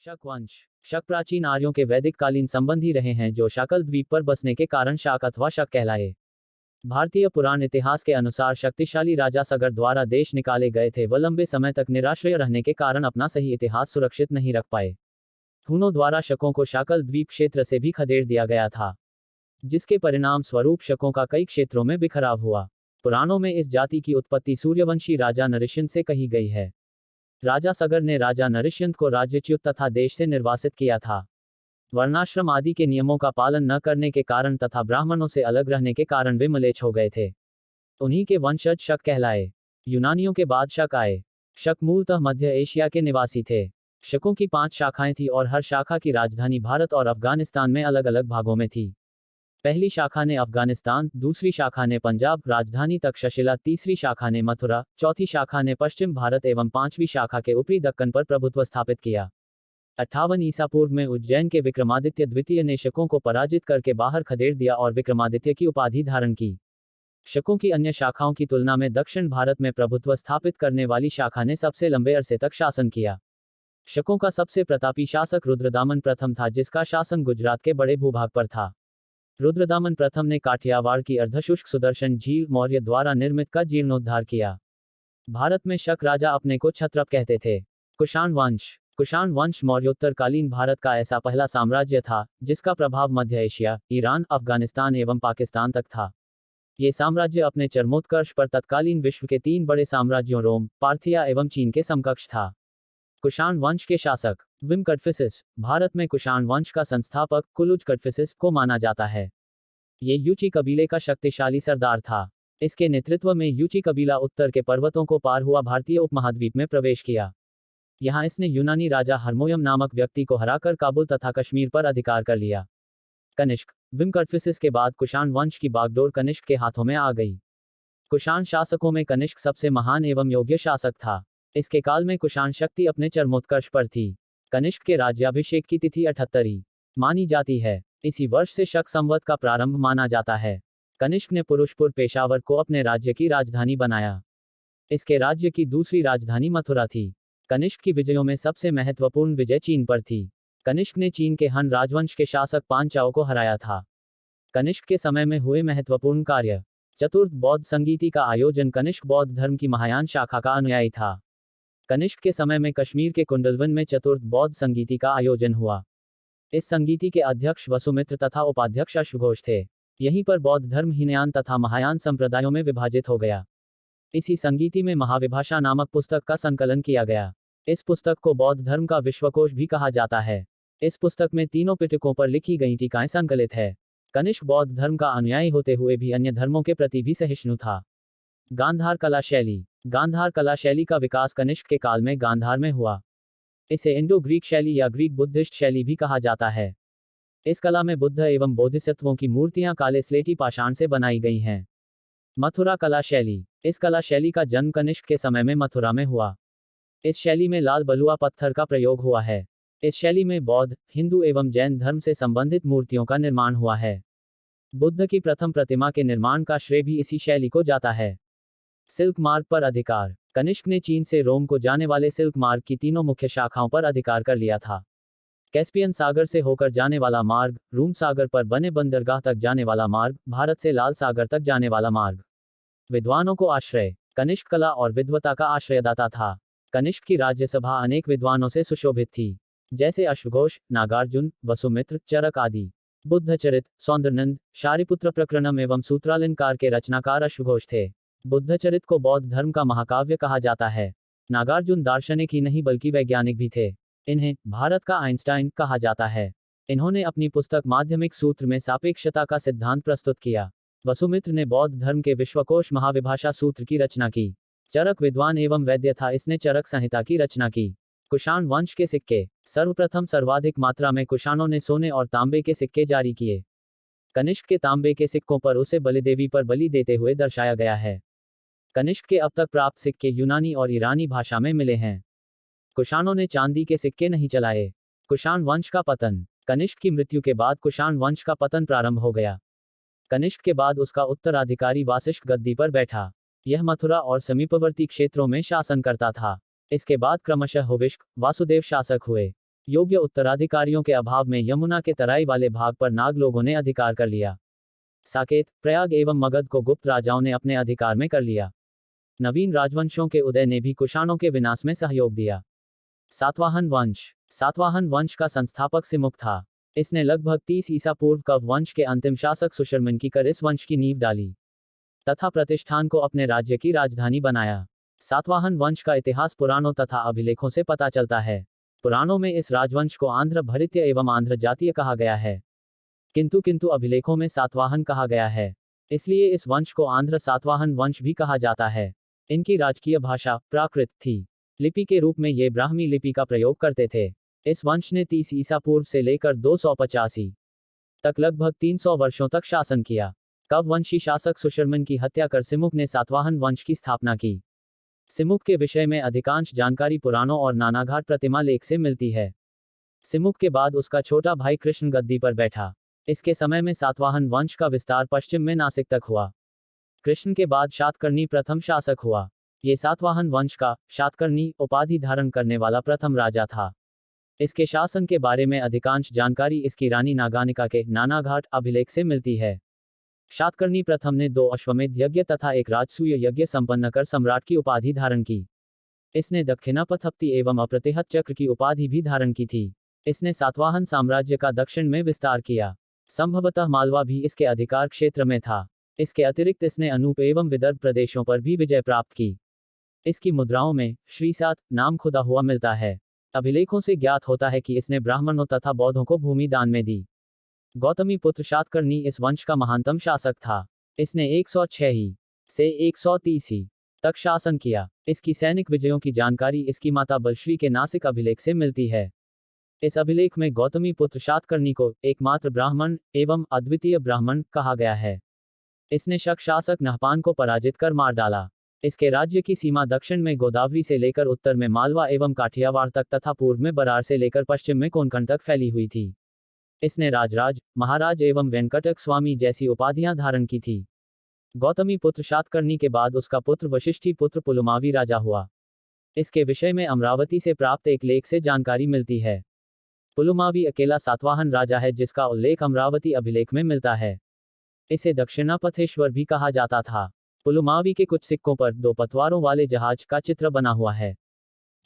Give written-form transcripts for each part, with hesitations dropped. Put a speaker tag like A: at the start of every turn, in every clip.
A: शक वंश। शक प्राचीन आर्यों के वैदिक कालीन संबंधी रहे हैं जो शाकल द्वीप पर बसने के कारण शाक अथवा शक कहलाए। भारतीय पुराण इतिहास के अनुसार शक्तिशाली राजा सगर द्वारा देश निकाले गए थे। वह लंबे समय तक निराश्रय रहने के कारण अपना सही इतिहास सुरक्षित नहीं रख पाए। हुनों द्वारा शकों को शाकल द्वीप क्षेत्र से भी खदेड़ दिया गया था, जिसके परिणाम स्वरूप शकों का कई क्षेत्रों में बिखराव हुआ। पुराणों में इस जाति की उत्पत्ति सूर्यवंशी राजा नृसिंह से कही गई है। राजा सगर ने राजा नृसिंह को राज्यच्युत तथा देश से निर्वासित किया था। वर्णाश्रम आदि के नियमों का पालन न करने के कारण तथा ब्राह्मणों से अलग रहने के कारण वे म्लेच्छ हो गए थे। उन्हीं के वंशज शक कहलाए। यूनानियों के बाद शक आए। शक मूलतः मध्य एशिया के निवासी थे। शकों की 5 शाखाएं थी और हर शाखा की राजधानी भारत और अफगानिस्तान में अलग अलग भागों में थी। पहली शाखा ने अफगानिस्तान, दूसरी शाखा ने पंजाब, राजधानी तक्षशिला, तीसरी शाखा ने मथुरा, चौथी शाखा ने पश्चिम भारत एवं 5वीं शाखा के ऊपरी दक्कन पर प्रभुत्व स्थापित किया। 58 ईसा पूर्व में उज्जैन के विक्रमादित्य द्वितीय ने शकों को पराजित करके बाहर खदेड़ दिया और विक्रमादित्य की उपाधि धारण की। शकों की अन्य शाखाओं की तुलना में दक्षिण भारत में प्रभुत्व स्थापित करने वाली शाखा ने सबसे लंबे अरसे तक शासन किया। शकों का सबसे प्रतापी शासक रुद्रदामन प्रथम था, जिसका शासन गुजरात के बड़े भूभाग पर था। रुद्रदामन प्रथम ने काठियावाड़ की अर्धशुष्क सुदर्शन झील मौर्य द्वारा निर्मित का जीर्णोद्धार किया। भारत में शक राजा अपने को क्षत्रप कहते थे। कुषाण वंश। कुषाण वंश मौर्योत्तरकालीन भारत का ऐसा पहला साम्राज्य था जिसका प्रभाव मध्य एशिया, ईरान, अफगानिस्तान एवं पाकिस्तान तक था। ये साम्राज्य अपने चरमोत्कर्ष पर तत्कालीन विश्व के 3 बड़े साम्राज्यों रोम, पार्थिया एवं चीन के समकक्ष था। कुषाण वंश के शासक विम कडफिसिस। भारत में कुषाण वंश का संस्थापक कुलुज कडफिसिस को माना जाता है। ये यूची कबीले का शक्तिशाली सरदार था। इसके नेतृत्व में यूची कबीला उत्तर के पर्वतों को पार हुआ भारतीय उपमहाद्वीप में प्रवेश किया। यहाँ इसने यूनानी राजा हर्मोयम नामक व्यक्ति को हराकर काबुल तथा कश्मीर पर अधिकार कर लिया। कनिष्क। विम कडफिसिस के बाद कुषाण वंश की बागडोर कनिष्क के हाथों में आ गई। कुषाण शासकों में कनिष्क सबसे महान एवं योग्य शासक था। इसके काल में कुषाण शक्ति अपने चरमोत्कर्ष पर थी। कनिष्क के राज्याभिषेक की तिथि 78 मानी जाती है। इसी वर्ष से शक संवत का प्रारंभ माना जाता है। कनिष्क ने पुरुषपुर पेशावर को अपने राज्य की राजधानी बनाया। इसके राज्य की दूसरी राजधानी मथुरा थी। कनिष्क की विजयों में सबसे महत्वपूर्ण विजय चीन पर थी। कनिष्क ने चीन के हन राजवंश के शासक पांचाओं को हराया था। कनिष्क के समय में हुए महत्वपूर्ण कार्य। चतुर्थ बौद्ध संगीति का आयोजन। कनिष्क बौद्ध धर्म की महायान शाखा का अनुयायी था। कनिष्क के समय में कश्मीर के कुंडलवन में चतुर्थ बौद्ध संगीति का आयोजन हुआ। इस संगीति के अध्यक्ष वसुमित्र तथा उपाध्यक्ष अश्वघोष थे। यहीं पर बौद्ध धर्म हीनयान तथा महायान संप्रदायों में विभाजित हो गया। इसी संगीति में महाविभाषा नामक पुस्तक का संकलन किया गया। इस पुस्तक को बौद्ध धर्म का विश्वकोश भी कहा जाता है। इस पुस्तक में तीनों पिटकों पर लिखी गई टीकाएं संकलित है। कनिष्क बौद्ध धर्म का अनुयायी होते हुए भी अन्य धर्मों के प्रति भी सहिष्णु था। गांधार कला शैली। गांधार कला शैली का विकास कनिष्क के काल में गांधार में हुआ। इसे इंडो ग्रीक शैली या ग्रीक बुद्धिस्ट शैली भी कहा जाता है। इस कला में बुद्ध एवं बोधिसत्वों की मूर्तियां काले स्लेटी पाषाण से बनाई गई हैं। मथुरा कला शैली। इस कला शैली का जन्म कनिष्क के समय में मथुरा में हुआ। इस शैली में लाल बलुआ पत्थर का प्रयोग हुआ है। इस शैली में बौद्ध, हिंदू एवं जैन धर्म से संबंधित मूर्तियों का निर्माण हुआ है। बुद्ध की प्रथम प्रतिमा के निर्माण का श्रेय भी इसी शैली को जाता है। सिल्क मार्ग पर अधिकार। कनिष्क ने चीन से रोम को जाने वाले सिल्क मार्ग की तीनों मुख्य शाखाओं पर अधिकार कर लिया था। कैस्पियन सागर से होकर जाने वाला मार्ग, रूम सागर पर बने बंदरगाह तक जाने वाला मार्ग, भारत से लाल सागर तक जाने वाला मार्ग। विद्वानों को आश्रय। कनिष्क कला और विद्वता का आश्रयदाता था। कनिष्क की राज्यसभा अनेक विद्वानों से सुशोभित थी, जैसे अश्वघोष, नागार्जुन, वसुमित्र, चरक आदि। बुद्धचरित, सौंदरनंद, शारिपुत्र प्रकरणम एवं सूत्रालंकार के रचनाकार अश्वघोष थे। बुद्धचरित को बौद्ध धर्म का महाकाव्य कहा जाता है। नागार्जुन दार्शनिक ही नहीं बल्कि वैज्ञानिक भी थे। इन्हें भारत का आइंस्टाइन कहा जाता है। इन्होंने अपनी पुस्तक माध्यमिक सूत्र में सापेक्षता का सिद्धांत प्रस्तुत किया। वसुमित्र ने बौद्ध धर्म के विश्वकोश महाविभाषा सूत्र की रचना की। चरक विद्वान एवं वैद्य था, इसने चरक संहिता की रचना की। कुषाण वंश के सिक्के। सर्वप्रथम सर्वाधिक मात्रा में कुषाणों ने सोने और तांबे के सिक्के जारी किए। कनिष्क के तांबे के सिक्कों पर उसे बलिदेवी पर बलि देते हुए दर्शाया गया है। कनिष्क के अब तक प्राप्त सिक्के यूनानी और ईरानी भाषा में मिले हैं। कुषाणों ने चांदी के सिक्के नहीं चलाए। कुषाण वंश का पतन। कनिष्क की मृत्यु के बाद कुषाण वंश का पतन प्रारंभ हो गया। कनिष्क के बाद उसका उत्तराधिकारी वासिष्ठ गद्दी पर बैठा। यह मथुरा और समीपवर्ती क्षेत्रों में शासन करता था। इसके बाद क्रमशः हुविष्क, वासुदेव शासक हुए। योग्य उत्तराधिकारियों के अभाव में यमुना के तराई वाले भाग पर नाग लोगों ने अधिकार कर लिया। साकेत, प्रयाग एवं मगध को गुप्त राजाओं ने अपने अधिकार में कर लिया। नवीन राजवंशों के उदय ने भी कुषाणों के विनाश में सहयोग दिया। सातवाहन वंश। सातवाहन वंश का संस्थापक सिमुक था। इसने लगभग 30 ईसा पूर्व कव वंश के अंतिम शासक सुशर्मन की कर इस वंश की नींव डाली तथा प्रतिष्ठान को अपने राज्य की राजधानी बनाया। सातवाहन वंश का इतिहास पुराणों तथा अभिलेखों से पता चलता है। पुराणों में इस राजवंश को आंध्र भरित्य एवं आंध्र जातीय कहा गया है, किंतु अभिलेखों में सातवाहन कहा गया है। इसलिए इस वंश को आंध्र सातवाहन वंश भी कहा जाता है। इनकी राजकीय भाषा प्राकृत थी। लिपि के रूप में ये ब्राह्मी लिपि का प्रयोग करते थे। इस वंश ने 30 ईसा पूर्व से लेकर 285 तक लगभग 300 वर्षों तक शासन किया। कववंशी शासक सुशर्मन की हत्या कर सिमुक ने सातवाहन वंश की स्थापना की। सिमुक के विषय में अधिकांश जानकारी पुराणों और नानाघाट प्रतिमा लेख से मिलती है। सिमुक के बाद उसका छोटा भाई कृष्ण गद्दी पर बैठा। इसके समय में सातवाहन वंश का विस्तार पश्चिम में नासिक तक हुआ। कृष्ण के बाद शातकर्णी प्रथम शासक हुआ। ये सातवाहन वंश का शातकर्णी उपाधि धारण करने वाला प्रथम राजा था। इसके शासन के बारे में अधिकांश जानकारी इसकी रानी नागानिका के नानाघाट अभिलेख से मिलती है। शातकर्णी प्रथम ने 2 अश्वमेध यज्ञ तथा 1 राजसूय यज्ञ संपन्न कर सम्राट की उपाधि धारण की। इसने दक्षिणापथप्ति एवं अप्रतिहत चक्र की उपाधि भी धारण की थी। इसने सातवाहन साम्राज्य का दक्षिण में विस्तार किया। संभवतः मालवा भी इसके अधिकार क्षेत्र में था। इसके अतिरिक्त इसने अनूप एवं विदर्भ प्रदेशों पर भी विजय प्राप्त की। इसकी मुद्राओं में श्रीसात नाम खुदा हुआ मिलता है। अभिलेखों से ज्ञात होता है कि इसने ब्राह्मणों तथा बौद्धों को भूमि दान में दी। गौतमी पुत्र शातकर्णी इस वंश का महानतम शासक था। इसने 106 ही से 130 ही तक शासन किया। इसकी सैनिक विजयों की जानकारी इसकी माता बलश्री के नासिक अभिलेख से मिलती है। इस अभिलेख में गौतमी पुत्र शातकर्णी को एकमात्र ब्राह्मण एवं अद्वितीय ब्राह्मण कहा गया है। इसने शक शासक नहपान को पराजित कर मार डाला। इसके राज्य की सीमा दक्षिण में गोदावरी से लेकर उत्तर में मालवा एवं काठियावाड़ तक तथा पूर्व में बरार से लेकर पश्चिम में कोंकण तक फैली हुई थी। इसने राजराज, महाराज एवं वेंकटक स्वामी जैसी उपाधियां धारण की थी। गौतमी पुत्र शातकर्णी के बाद उसका पुत्र वशिष्ठी पुत्र पुलुमावी राजा हुआ। इसके विषय में अमरावती से प्राप्त एक लेख से जानकारी मिलती है। पुलुमावी अकेला सातवाहन राजा है जिसका उल्लेख अमरावती अभिलेख में मिलता है। इसे दक्षिणापथेश्वर भी कहा जाता था। पुलुमावी के कुछ सिक्कों पर 2 पतवारों वाले जहाज का चित्र बना हुआ है,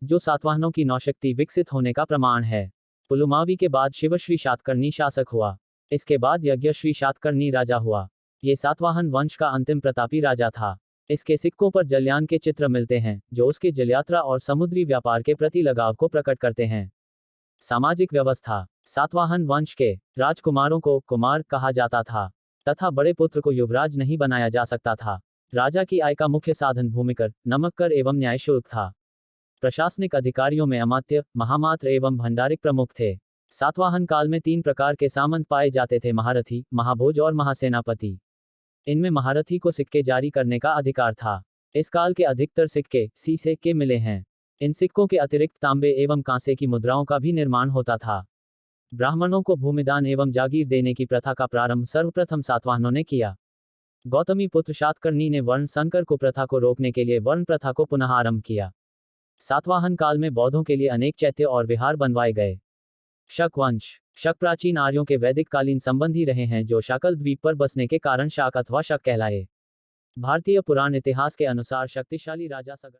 A: जो सातवाहनों की नौशक्ति विकसित होने का प्रमाण है। पुलुमावी के बाद शिवश्री शातकर्णी शासक हुआ। इसके बाद यज्ञश्री शातकर्णी राजा हुआ। ये सातवाहन वंश का अंतिम प्रतापी राजा था। इसके सिक्कों पर जलयान के चित्र मिलते हैं, जो उसके जलयात्रा और समुद्री व्यापार के प्रति लगाव को प्रकट करते हैं। सामाजिक व्यवस्था। सातवाहन वंश के राजकुमारों को कुमार कहा जाता था तथा बड़े पुत्र को युवराज नहीं बनाया जा सकता था। राजा की आय का मुख्य साधन भूमिकर, नमक कर एवं न्याय शुल्क था। प्रशासनिक अधिकारियों में अमात्य, महामात्र एवं भंडारिक प्रमुख थे। सातवाहन काल में 3 प्रकार के सामंत पाए जाते थे: महारथी, महाभोज और महासेनापति। इनमें महारथी को सिक्के जारी करने का अधिकार था। इस काल के अधिकतर सिक्के सीसे के मिले हैं। इन सिक्कों के अतिरिक्त तांबे एवं कांसे की मुद्राओं का भी निर्माण होता था। ब्राह्मणों को भूमिदान एवं जागीर देने की प्रथा का प्रारंभ सर्वप्रथम सातवाहनों ने किया। गौतमी पुत्र शातकर्णी ने वर्ण संकर कुप्रथा को रोकने के लिए वर्ण प्रथा को पुनः आरंभ किया। सातवाहन काल में बौद्धों के लिए अनेक चैत्य और विहार बनवाए गए। शक वंश। शक प्राचीन आर्यों के वैदिक कालीन संबंधी रहे हैं, जो शाकल द्वीप पर बसने के कारण शाक अथवा शक कहलाए। भारतीय पुराण इतिहास के अनुसार शक्तिशाली राजा सगर